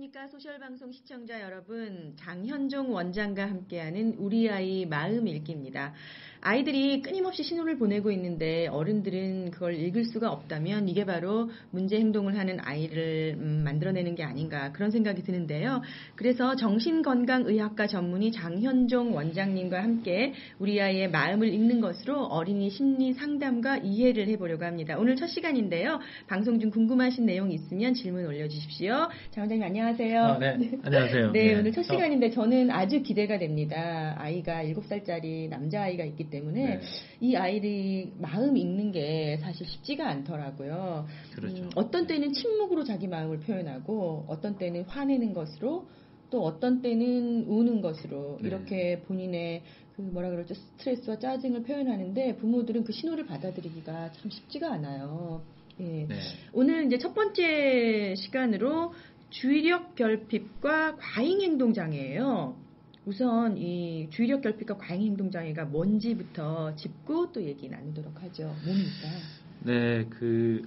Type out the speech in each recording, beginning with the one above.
안녕하십니까 소셜방송 시청자 여러분, 장현종 원장과 함께하는 우리 아이 마음 읽기입니다. 아이들이 끊임없이 신호를 보내고 있는데 어른들은 그걸 읽을 수가 없다면 이게 바로 문제 행동을 하는 아이를 만들어내는 게 아닌가 그런 생각이 드는데요. 그래서 정신건강의학과 전문의 장현종 원장님과 함께 우리 아이의 마음을 읽는 것으로 어린이 심리 상담과 이해를 해보려고 합니다. 오늘 첫 시간인데요. 방송 중 궁금하신 내용 있으면 질문 올려주십시오. 장 원장님 안녕하세요. 네, 안녕하세요. 네, 오늘 첫 시간인데 저는 아주 기대가 됩니다. 아이가 7살짜리 남자아이가 있기 때문에 이 아이들이 마음 읽는 게 사실 쉽지가 않더라고요. 그렇죠. 어떤 때는 침묵으로 자기 마음을 표현하고 어떤 때는 화내는 것으로 또 어떤 때는 우는 것으로 이렇게 본인의 그 뭐라 그러죠? 스트레스와 짜증을 표현하는데 부모들은 그 신호를 받아들이기가 참 쉽지가 않아요. 예. 오늘 이제 첫 번째 시간으로 주의력 결핍과 과잉 행동 장애예요. 우선 이 주의력 결핍과 과잉 행동 장애가 뭔지부터 짚고 또 얘기 나누도록 하죠. 뭡니까? 네,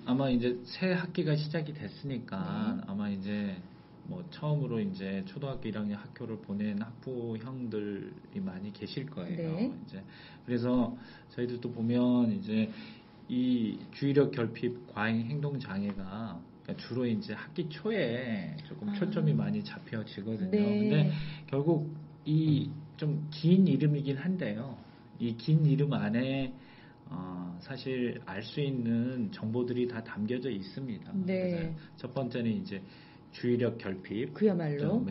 아마 이제 새 학기가 시작이 됐으니까 아마 이제 뭐 처음으로 이제 초등학교 1학년 학교를 보낸 학부형들이 많이 계실 거예요. 이제 그래서 저희들도 보면 이제 이 주의력 결핍 과잉 행동 장애가 주로 이제 학기 초에 조금 초점이 많이 잡혀지거든요. 근데 결국 이 좀 긴 이름이긴 한데요. 이 긴 이름 안에 사실 알 수 있는 정보들이 다 담겨져 있습니다. 그래서 첫 번째는 이제 주의력 결핍. 그야말로.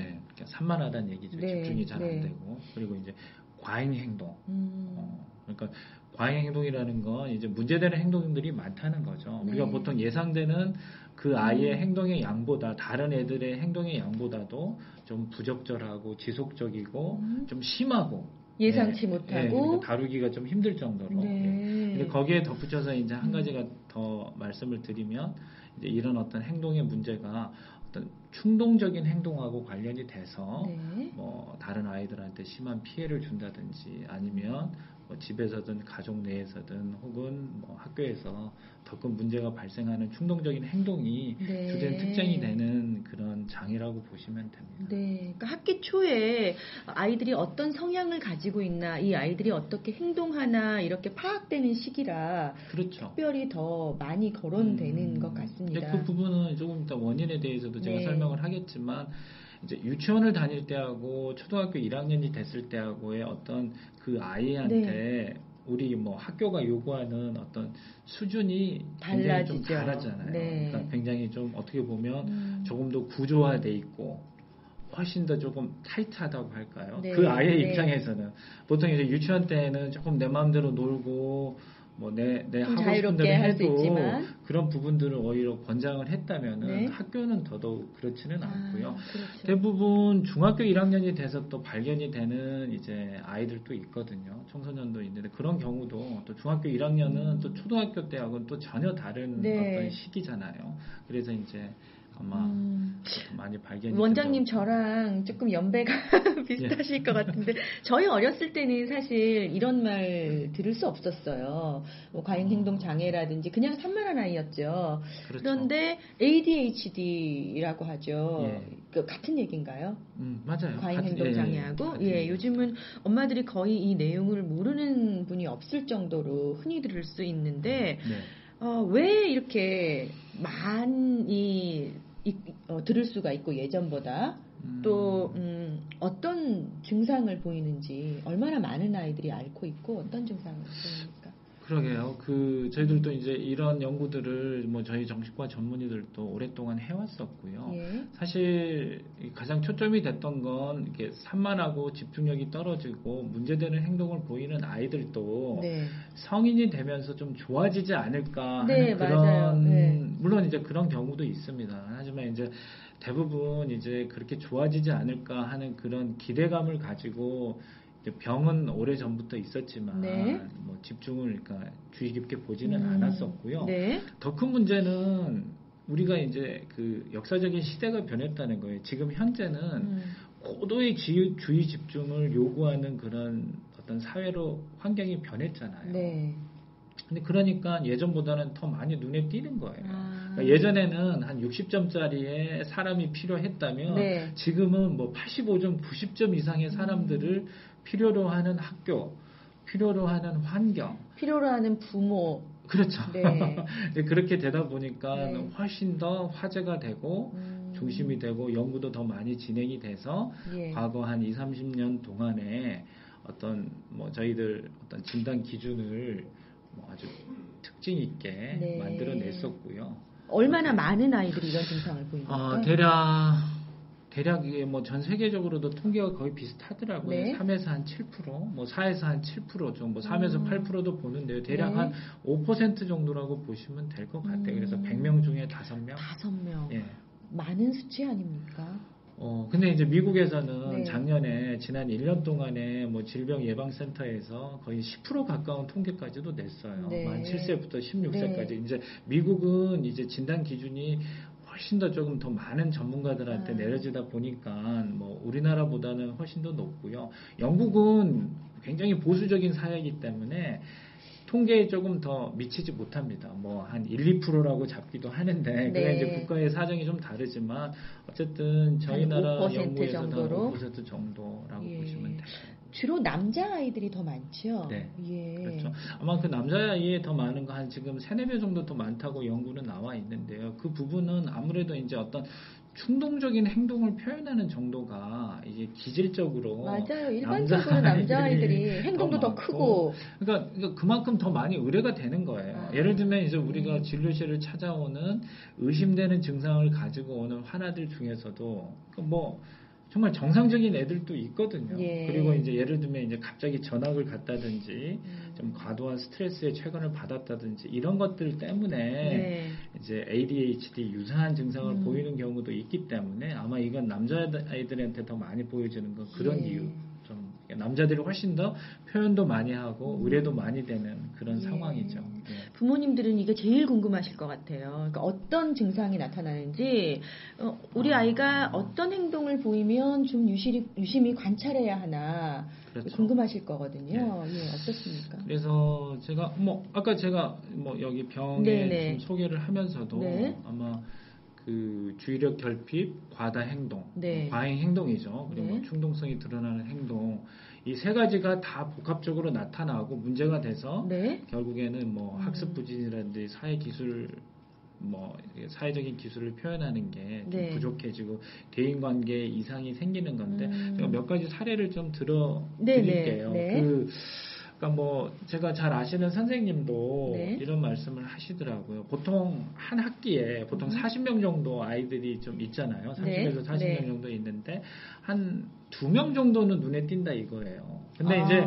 산만하다는 얘기죠. 집중이 잘 안 되고. 그리고 이제 과잉 행동. 그러니까 과잉 행동이라는 건 이제 문제되는 행동들이 많다는 거죠. 우리가 보통 예상되는 그 아이의 행동의 양보다 다른 애들의 행동의 양보다도 좀 부적절하고 지속적이고 좀 심하고 예상치 못하고 그러니까 다루기가 좀 힘들 정도로. 근데 거기에 덧붙여서 이제 한 가지가 더 말씀을 드리면 이제 이런 어떤 행동의 문제가 어떤 충동적인 행동하고 관련이 돼서 뭐 다른 아이들한테 심한 피해를 준다든지 아니면 뭐 집에서든 가족 내에서든 혹은 뭐 학교에서 더 큰 문제가 발생하는 충동적인 행동이 주된 특징이 되는 그런 장애라고 보시면 됩니다. 그러니까 학기 초에 아이들이 어떤 성향을 가지고 있나, 이 아이들이 어떻게 행동하나 이렇게 파악되는 시기라 특별히 더 많이 거론되는 것 같습니다. 그 부분은 조금 이따 원인에 대해서도 제가 설명을 하겠지만 이제 유치원을 다닐 때하고 초등학교 1학년이 됐을 때하고의 어떤 그 아이한테 우리 뭐 학교가 요구하는 어떤 수준이 굉장히 좀 다르잖아요. 그러니까 굉장히 좀 어떻게 보면 조금 더 구조화돼 있고 훨씬 더 조금 타이트하다고 할까요? 그 아이의 입장에서는 보통 이제 유치원 때는 조금 내 마음대로 놀고 뭐 내 하고 싶은 대로 해도 그런 부분들을 오히려 권장을 했다면은 학교는 더더욱 그렇지는 않고요. 대부분 중학교 1학년이 돼서 또 발견이 되는 이제 아이들도 있거든요. 청소년도 있는데 그런 경우도 또 중학교 1학년은 또 초등학교 때하고는 또 전혀 다른 어떤 시기잖아요. 그래서 이제 아마 많이 발견이 원장님 저랑 조금 연배가 비슷하실 것 같은데 저희 어렸을 때는 사실 이런 말 들을 수 없었어요. 뭐 과잉 행동 장애라든지 그냥 산만한 아이였죠. 그런데 ADHD라고 하죠. 그 같은 얘기인가요? 맞아요. 과잉 행동 장애하고 요즘은 엄마들이 거의 이 내용을 모르는 분이 없을 정도로 흔히 들을 수 있는데 왜 이렇게 많이 들을 수가 있고 예전보다 또 어떤 증상을 보이는지 얼마나 많은 아이들이 앓고 있고 어떤 증상을 보입니까? 그러게요. 저희들도 이제 이런 연구들을 뭐 저희 정신과 전문의들도 오랫동안 해왔었고요. 사실 가장 초점이 됐던 건 이렇게 산만하고 집중력이 떨어지고 문제되는 행동을 보이는 아이들도 성인이 되면서 좀 좋아지지 않을까 하는 그런 물론 이제 그런 경우도 있습니다. 하지만 이제 대부분 이제 그렇게 좋아지지 않을까 하는 그런 기대감을 가지고 병은 오래 전부터 있었지만 뭐 집중을 그러니까 주의 깊게 보지는 않았었고요. 더 큰 문제는 우리가 이제 그 역사적인 시대가 변했다는 거예요. 지금 현재는 고도의 주의 집중을 요구하는 그런 어떤 사회로 환경이 변했잖아요. 근데 그러니까 예전보다는 더 많이 눈에 띄는 거예요. 그러니까 예전에는 한 60점짜리의 사람이 필요했다면 네. 지금은 뭐 85점, 90점 이상의 사람들을 필요로 하는 학교, 필요로 하는 환경, 필요로 하는 부모. 그렇죠. 네. 그렇게 되다 보니까 네. 훨씬 더 화제가 되고 중심이 되고 연구도 더 많이 진행이 돼서 예. 과거 한 20, 30년 동안에 어떤 뭐 저희들 어떤 진단 기준을 뭐 아주 특징 있게 네. 만들어냈었고요. 얼마나 많은 아이들이 이런 증상을 보입니까? 대략 이게 뭐 전 세계적으로도 통계가 거의 비슷하더라고요. 네. 3에서 한 7%, 뭐 4에서 한 7% 정도, 3에서 8%도 보는데요. 대략 네. 한 5% 정도라고 보시면 될 것 같아요. 그래서 100명 중에 5명. 5명. 예. 많은 수치 아닙니까? 근데 이제 미국에서는 네. 작년에 지난 1년 동안에 뭐 질병예방센터에서 거의 10% 가까운 통계까지도 냈어요. 네. 만 7세부터 16세까지. 네. 이제 미국은 이제 진단 기준이 훨씬 더 조금 더 많은 전문가들한테 내려지다 보니까 뭐 우리나라보다는 훨씬 더 높고요. 영국은 굉장히 보수적인 사회이기 때문에 통계에 조금 더 미치지 못합니다. 뭐 한 1, 2%라고 잡기도 하는데 네. 그게 이제 국가의 사정이 좀 다르지만 어쨌든 저희 나라 5% 연구에서는 정도로? 5% 정도라고 예. 보시면 돼요. 주로 남자 아이들이 더 많죠? 네. 예. 그렇죠. 아마 그 남자아이에 더 많은 거 한 지금 3, 4배 정도 더 많다고 연구는 나와 있는데요. 그 부분은 아무래도 이제 어떤 충동적인 행동을 표현하는 정도가 이게 기질적으로 맞아요. 일반적으로 남자아이들이 행동도 더 크고 그러니까 그만큼 더 많이 의뢰가 되는 거예요. 예를 들면 이제 우리가 진료실을 찾아오는 의심되는 증상을 가지고 오는 환아들 중에서도 뭐 정말 정상적인 애들도 있거든요. 예. 그리고 이제 예를 들면 이제 갑자기 전학을 갔다든지 좀 과도한 스트레스에 최근을 받았다든지 이런 것들 때문에 네. 이제 ADHD 유사한 증상을 보이는 경우도 있기 때문에 아마 이건 남자아이들한테 더 많이 보여지는 건 그런 예. 이유. 좀 남자들이 훨씬 더 표현도 많이 하고 의뢰도 많이 되는 그런 예. 상황이죠. 예. 부모님들은 이게 제일 궁금하실 것 같아요. 그러니까 어떤 증상이 나타나는지, 우리 아이가 어떤 행동을 보이면 좀 유심히 관찰해야 하나 그렇죠. 궁금하실 거거든요. 예, 어떻습니까? 그래서 제가 아까 제가 여기 병에 네네. 좀 소개를 하면서도 네. 아마 그 주의력 결핍, 과다 행동, 네. 과잉 행동이죠. 그리고 네. 뭐 충동성이 드러나는 행동. 이 세 가지가 다 복합적으로 나타나고 문제가 돼서 네. 결국에는 뭐 학습 부진이라든지 사회적인 기술을 표현하는 게 좀 네. 부족해지고 대인관계에 이상이 생기는 건데 제가 몇 가지 사례를 좀 네, 들어드릴게요. 네. 그러니까 뭐 제가 잘 아시는 선생님도 네. 이런 말씀을 하시더라고요. 보통 한 학기에 보통 40명 정도 아이들이 좀 있잖아요. 30에서 네. 40명 네. 정도 있는데 한 2명 정도는 눈에 띈다 이거예요. 근데 이제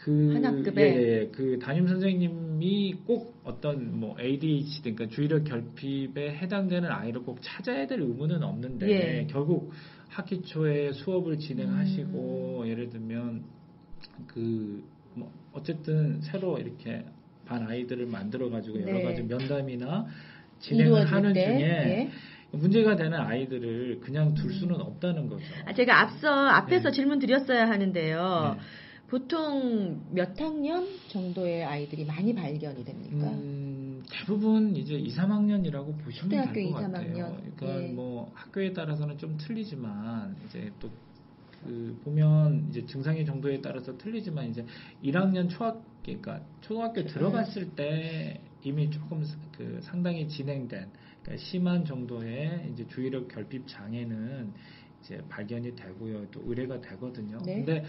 한 학급에? 그 담임 선생님이 꼭 어떤 뭐 ADHD, 그러니까 주의력 결핍에 해당되는 아이를 꼭 찾아야 될 의무는 없는데 예. 결국 학기 초에 수업을 진행하시고 예를 들면 뭐 어쨌든 새로 이렇게 반 아이들을 만들어 가지고 여러 네. 가지 면담이나 진행을 하는 때? 중에 예. 문제가 되는 아이들을 그냥 둘 수는 없다는 거죠. 제가 앞에서 네. 질문 드렸어야 하는데요. 네. 보통 몇 학년 정도의 아이들이 많이 발견이 됩니까? 대부분 이제 2, 3학년이라고 보시면 초등학교 될 것 2, 같아요. 3학년. 그러니까 예. 뭐 학교에 따라서는 좀 틀리지만 이제 또 보면 이제 증상의 정도에 따라서 틀리지만 이제 1학년 그러니까 초등학교 들어갔을 때 이미 조금 상당히 진행된 그러니까 심한 정도의 이제 주의력 결핍 장애는 이제 발견이 되고요. 또 의뢰가 되거든요. 네. 근데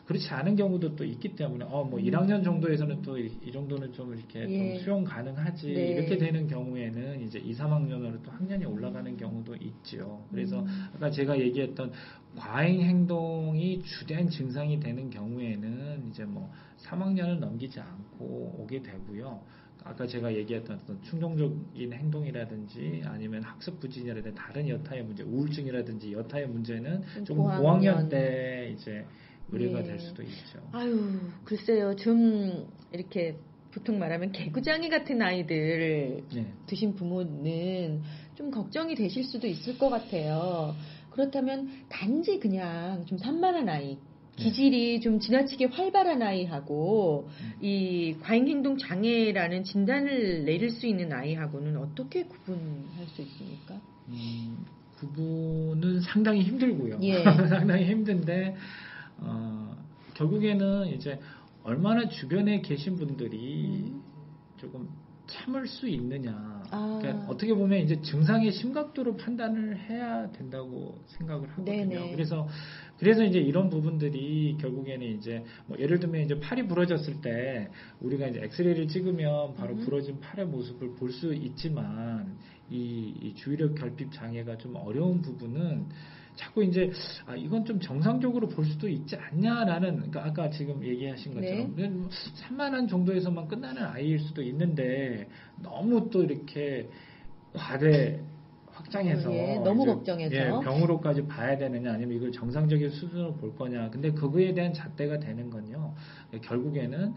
그렇지 않은 경우도 또 있기 때문에 뭐 1학년 정도에서는 또 이 정도는 좀 이렇게 예. 좀 수용 가능하지 네. 이렇게 되는 경우에는 이제 2, 3학년으로 또 학년이 올라가는 경우도 있죠. 그래서 아까 제가 얘기했던 과잉 행동이 주된 증상이 되는 경우에는 이제 뭐 3학년을 넘기지 않고 오게 되고요. 아까 제가 얘기했던 어떤 충동적인 행동이라든지 아니면 학습 부진이라든지 다른 여타의 문제, 우울증이라든지 여타의 문제는 좀 고학년 때 이제 의뢰가 될 수도 있죠. 아유, 글쎄요. 좀 이렇게 보통 말하면 개구장이 같은 아이들 두신 부모는 좀 걱정이 되실 수도 있을 것 같아요. 그렇다면 단지 그냥 좀 산만한 아이, 기질이 좀 지나치게 활발한 아이하고 이 과잉행동 장애라는 진단을 내릴 수 있는 아이하고는 어떻게 구분할 수 있습니까? 구분은 상당히 힘들고요. 예. 상당히 힘든데 결국에는 이제 얼마나 주변에 계신 분들이 조금 참을 수 있느냐. 그러니까 어떻게 보면 이제 증상의 심각도로 판단을 해야 된다고 생각을 하거든요. 네네. 그래서 이제 이런 부분들이 결국에는 이제 뭐 예를 들면 이제 팔이 부러졌을 때 우리가 이제 엑스레이를 찍으면 바로 부러진 팔의 모습을 볼 수 있지만 이 주의력 결핍 장애가 좀 어려운 부분은 자꾸 이제 이건 좀 정상적으로 볼 수도 있지 않냐라는, 그러니까 아까 지금 얘기하신 것처럼 네. 산만한 정도에서만 끝나는 아이일 수도 있는데 너무 또 이렇게 과대 확장해서 너무 걱정해서 병으로까지 봐야 되느냐, 아니면 이걸 정상적인 수준으로 볼 거냐. 근데 그거에 대한 잣대가 되는 건요, 결국에는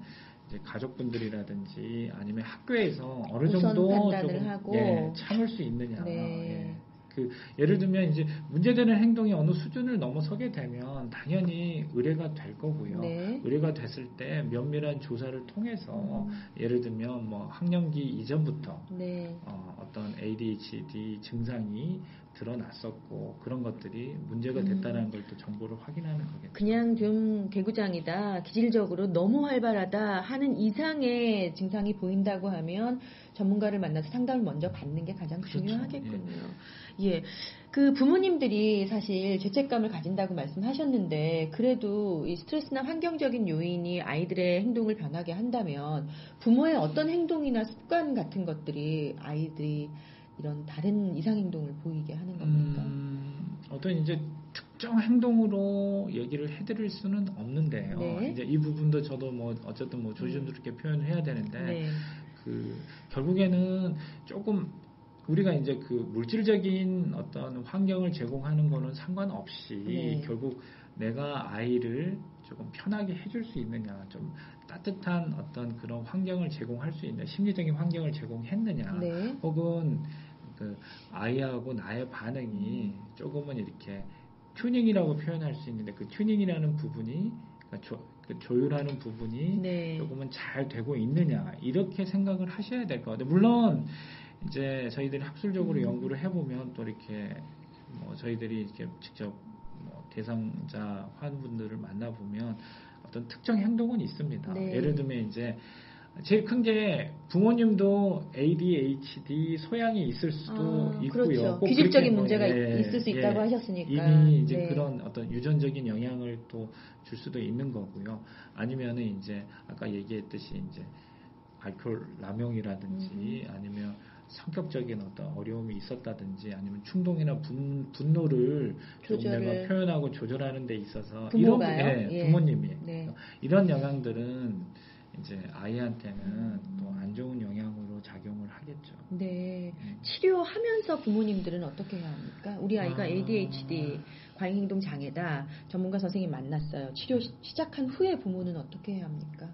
이제 가족분들이라든지 아니면 학교에서 어느 정도 판단을 조금 하고 참을 수 있느냐. 네. 예를 들면 이제 문제되는 행동이 어느 수준을 넘어서게 되면 당연히 의뢰가 될 거고요. 네. 의뢰가 됐을 때 면밀한 조사를 통해서 예를 들면 뭐 학령기 이전부터 어떤 ADHD 증상이 드러났었고 그런 것들이 문제가 됐다는 걸 또 정보를 확인하는 거겠죠. 그냥 좀 개구장이다, 기질적으로 너무 활발하다 하는 이상의 증상이 보인다고 하면 전문가를 만나서 상담을 먼저 받는 게 가장 그렇죠. 중요하겠군요. 예. 그 부모님들이 사실 죄책감을 가진다고 말씀하셨는데 그래도 이 스트레스나 환경적인 요인이 아이들의 행동을 변하게 한다면 부모의 어떤 행동이나 습관 같은 것들이 아이들이 이런 다른 이상 행동을 보이게 하는 겁니까? 어떤 이제 특정 행동으로 얘기를 해드릴 수는 없는데요. 네. 이제 이 부분도 저도 뭐 어쨌든 뭐 조심스럽게 표현을 해야 되는데 결국에는 조금 우리가 이제 그 물질적인 어떤 환경을 제공하는 거는 상관없이 결국 내가 아이를 조금 편하게 해줄 수 있느냐, 좀 따뜻한 어떤 그런 환경을 제공할 수 있는 심리적인 환경을 제공했느냐, 혹은 그 아이하고 나의 반응이 조금은 이렇게 튜닝이라고 표현할 수 있는데 그 튜닝이라는 부분이 조율하는 부분이 조금은 잘 되고 있느냐, 이렇게 생각을 하셔야 될 것 같아요. 물론 이제 저희들이 학술적으로 연구를 해보면 또 이렇게 뭐 저희들이 이렇게 직접 뭐 대상자 환분들을 만나보면 어떤 특정 행동은 있습니다. 예를 들면 이제 제일 큰 게 부모님도 ADHD 소양이 있을 수도 있고요. 그렇죠. 기질적인 문제가 있을 수 있다고 하셨으니까. 이미 이제 그런 어떤 유전적인 영향을 또 줄 수도 있는 거고요. 아니면은 이제 아까 얘기했듯이 이제 알코올 남용이라든지 아니면 성격적인 어떤 어려움이 있었다든지 아니면 충동이나 분노를 좀 내가 표현하고 조절하는 데 있어서 부모님이 이런 영향들은 이제 아이한테는 또 안 좋은 영향으로 작용을 하겠죠. 네. 치료하면서 부모님들은 어떻게 해야 합니까? 우리 아이가 ADHD 과잉행동 장애다. 전문가 선생님 만났어요. 치료 시작한 후에 부모는 어떻게 해야 합니까?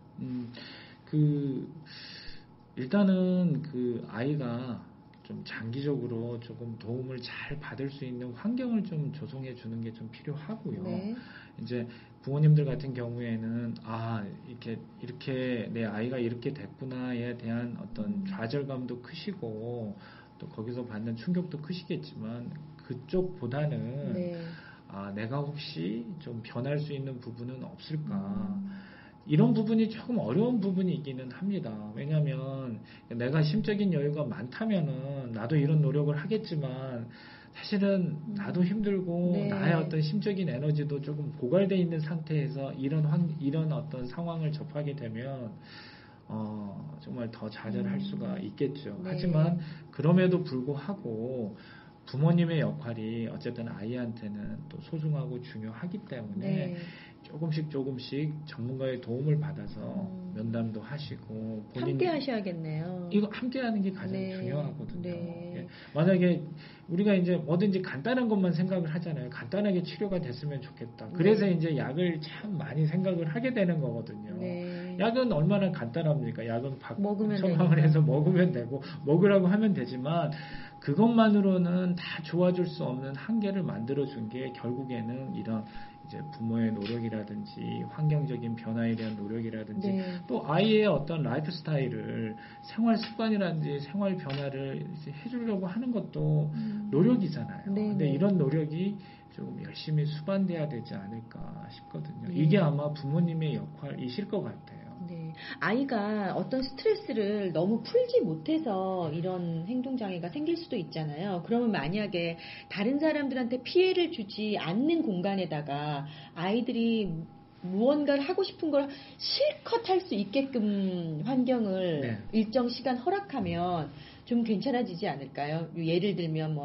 일단은 그 아이가 좀 장기적으로 조금 도움을 잘 받을 수 있는 환경을 좀 조성해 주는 게 좀 필요하고요. 이제 부모님들 같은 경우에는 이렇게 내 아이가 이렇게 됐구나에 대한 어떤 좌절감도 크시고 또 거기서 받는 충격도 크시겠지만 그쪽보다는 내가 혹시 좀 변할 수 있는 부분은 없을까? 이런 부분이 조금 어려운 부분이기는 합니다. 왜냐하면 내가 심적인 여유가 많다면은 나도 이런 노력을 하겠지만 사실은 나도 힘들고 나의 어떤 심적인 에너지도 조금 고갈되어 있는 상태에서 이런 어떤 상황을 접하게 되면 정말 더 좌절할 수가 있겠죠. 하지만 그럼에도 불구하고 부모님의 역할이 어쨌든 아이한테는 또 소중하고 중요하기 때문에 조금씩 전문가의 도움을 받아서 면담도 하시고 함께 하셔야겠네요. 이거 함께 하는 게 가장 중요하거든요. 만약에 우리가 이제 뭐든지 간단한 것만 생각을 하잖아요. 간단하게 치료가 됐으면 좋겠다. 그래서 이제 약을 참 많이 생각을 하게 되는 거거든요. 약은 얼마나 간단합니까? 약은 처방을 해서 먹으면 되고 먹으라고 하면 되지만 그것만으로는 다 좋아질 수 없는 한계를 만들어준 게 결국에는 이런 이제 부모의 노력이라든지 환경적인 변화에 대한 노력이라든지 네. 또 아이의 어떤 라이프 스타일을 생활 습관이라든지 생활 변화를 이제 해주려고 하는 것도 노력이잖아요. 네, 근데 네. 이런 노력이 좀 열심히 수반돼야 되지 않을까 싶거든요. 네. 이게 아마 부모님의 역할이실 것 같아요. 네. 아이가 어떤 스트레스를 너무 풀지 못해서 이런 행동장애가 생길 수도 있잖아요. 그러면 만약에 다른 사람들한테 피해를 주지 않는 공간에다가 아이들이 무언가를 하고 싶은 걸 실컷 할 수 있게끔 환경을 네. 일정 시간 허락하면 좀 괜찮아지지 않을까요? 예를 들면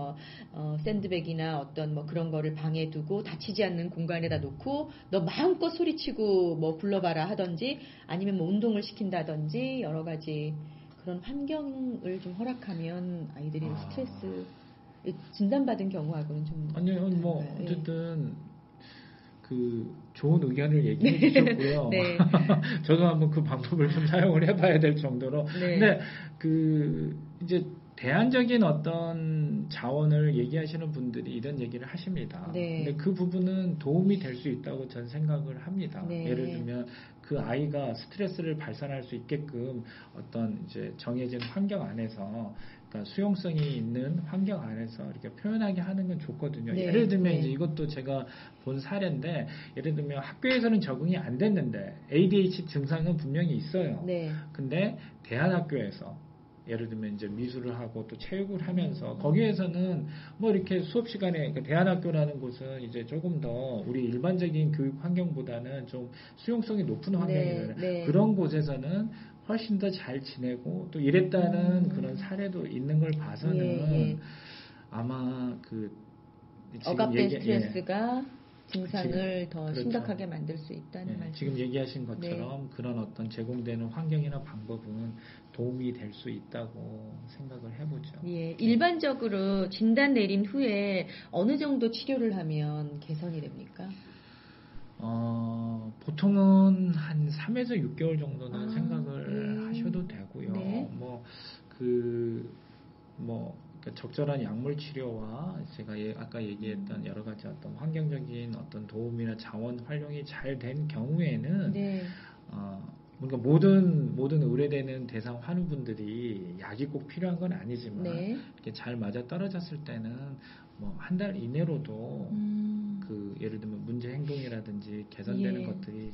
샌드백이나 어떤 그런 거를 방에 두고 다치지 않는 공간에다 놓고 너 마음껏 소리치고 굴러봐라 하든지 아니면 운동을 시킨다든지 여러 가지 그런 환경을 좀 허락하면 아이들이 스트레스 진단받은 경우하고는 좀 아니요, 다른가요? 어쨌든 그 좋은 의견을 얘기해 주셨고요. 네. 저도 한번 그 방법을 좀 사용을 해봐야 될 정도로. 네. 근데 이제 대안적인 어떤 자원을 얘기하시는 분들이 이런 얘기를 하십니다. 네. 근데 그 부분은 도움이 될 수 있다고 전 생각을 합니다. 네. 예를 들면 그 아이가 스트레스를 발산할 수 있게끔 어떤 이제 정해진 환경 안에서 그러니까 수용성이 있는 환경 안에서 이렇게 표현하게 하는 건 좋거든요. 네. 예를 들면 네. 이제 이것도 제가 본 사례인데 예를 들면 학교에서는 적응이 안 됐는데 ADHD 증상은 분명히 있어요. 네. 근데 대안학교에서 예를 들면 이제 미술을 하고 또 체육을 하면서 거기에서는 이렇게 수업 시간에 그러니까 대안학교라는 곳은 이제 조금 더 우리 일반적인 교육 환경보다는 좀 수용성이 높은 환경이잖아요. 네. 그런 곳에서는 훨씬 더 잘 지내고 또 이랬다는 그런 사례도 있는 걸 봐서는 예. 아마 지금 억압된 스트레스가 증상을 지금, 더 그렇죠. 심각하게 만들 수 있다는 말씀. 지금 얘기하신 것처럼 그런 어떤 제공되는 환경이나 방법은 도움이 될 수 있다고 생각을 해보죠. 예, 일반적으로 진단 내린 후에 어느 정도 치료를 하면 개선이 됩니까? 보통은 한 3에서 6개월 정도는 생각을 하셔도 되고요. 네. 그러니까 적절한 약물 치료와 제가 아까 얘기했던 여러 가지 어떤 환경적인 어떤 도움이나 자원 활용이 잘 된 경우에는 네. 뭔가 모든 의뢰되는 대상 환우분들이 약이 꼭 필요한 건 아니지만 네. 이렇게 잘 맞아 떨어졌을 때는 한 달 이내로도 예를 들면 문제 행동이라든지 개선되는 것들이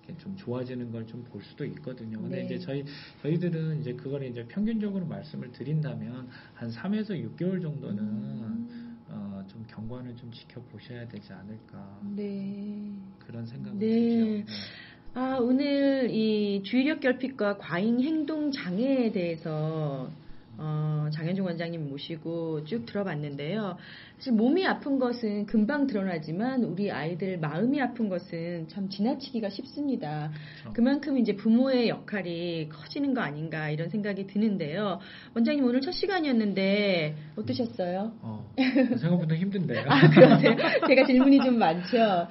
이렇게 좀 좋아지는 걸 좀 볼 수도 있거든요. 근데 네. 이제 저희들은 이제 그걸 이제 평균적으로 말씀을 드린다면 한 3에서 6개월 정도는 좀 경과는 좀 지켜보셔야 되지 않을까. 네. 그런 생각을 네. 들죠. 오늘 이 주의력 결핍과 과잉 행동 장애에 대해서 장현중 원장님 모시고 쭉 들어봤는데요. 사실 몸이 아픈 것은 금방 드러나지만 우리 아이들 마음이 아픈 것은 참 지나치기가 쉽습니다. 그렇죠. 그만큼 이제 부모의 역할이 커지는 거 아닌가 이런 생각이 드는데요. 원장님 오늘 첫 시간이었는데 어떠셨어요? 생각보다 힘든데요. 그러세요? 제가 질문이 좀 많죠.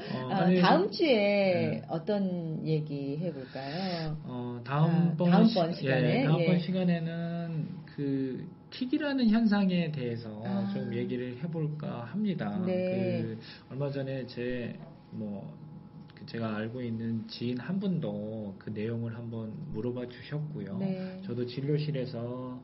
다음 주에 네. 어떤 얘기 해볼까요? 다음번 시간에. 다음번 시간에는 틱이라는 현상에 대해서 좀 얘기를 해볼까 합니다. 네. 얼마 전에 제가 알고 있는 지인 한 분도 그 내용을 한번 물어봐 주셨고요. 네. 저도 진료실에서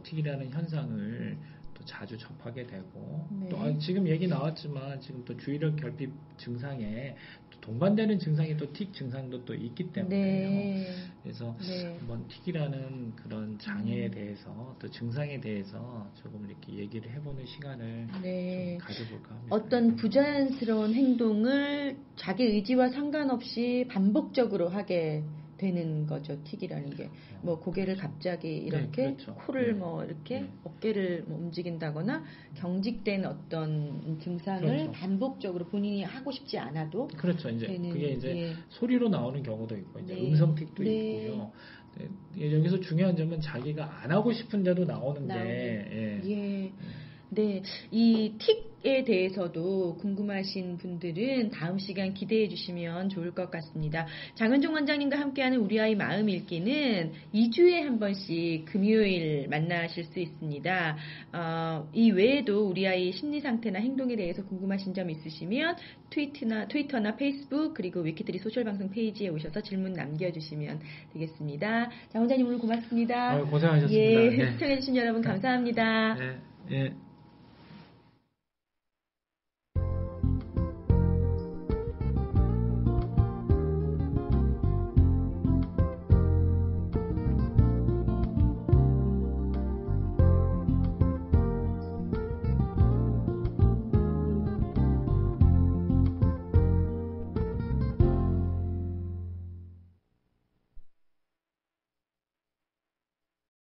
틱이라는 현상을 또 자주 접하게 되고 네. 또 지금 얘기 na왔지만 지금 또 주의력 결핍 증상에 또 동반되는 증상이 또 틱 증상도 또 있기 때문에요. 네. 그래서 한번 틱이라는 그런 장애에 대해서 또 증상에 대해서 조금 이렇게 얘기를 해보는 시간을 좀 가져볼까 합니다. 어떤 부자연스러운 행동을 자기 의지와 상관없이 반복적으로 하게 되는 거죠. 틱이라는 게 고개를 갑자기 이렇게 그렇죠. 코를 이렇게 어깨를 움직인다거나 경직된 어떤 증상을 그렇죠. 반복적으로 본인이 하고 싶지 않아도 그렇죠. 이제 되는, 그게 이제 소리로 나오는 경우도 있고 이제 음성 틱도 있고요. 여기서 중요한 점은 자기가 안 하고 싶은데도 나오는 게 네, 이 틱에 대해서도 궁금하신 분들은 다음 시간 기대해 주시면 좋을 것 같습니다. 장현종 원장님과 함께하는 우리 아이 마음 읽기는 2주에 한 번씩 금요일 만나실 수 있습니다. 이 외에도 우리 아이 심리 상태나 행동에 대해서 궁금하신 점 있으시면 트위터나 페이스북 그리고 위키트리 소셜 방송 페이지에 오셔서 질문 남겨주시면 되겠습니다. 장 원장님 오늘 고맙습니다. 고생하셨습니다. 예, 네. 시청해주신 여러분 감사합니다. 네. 예.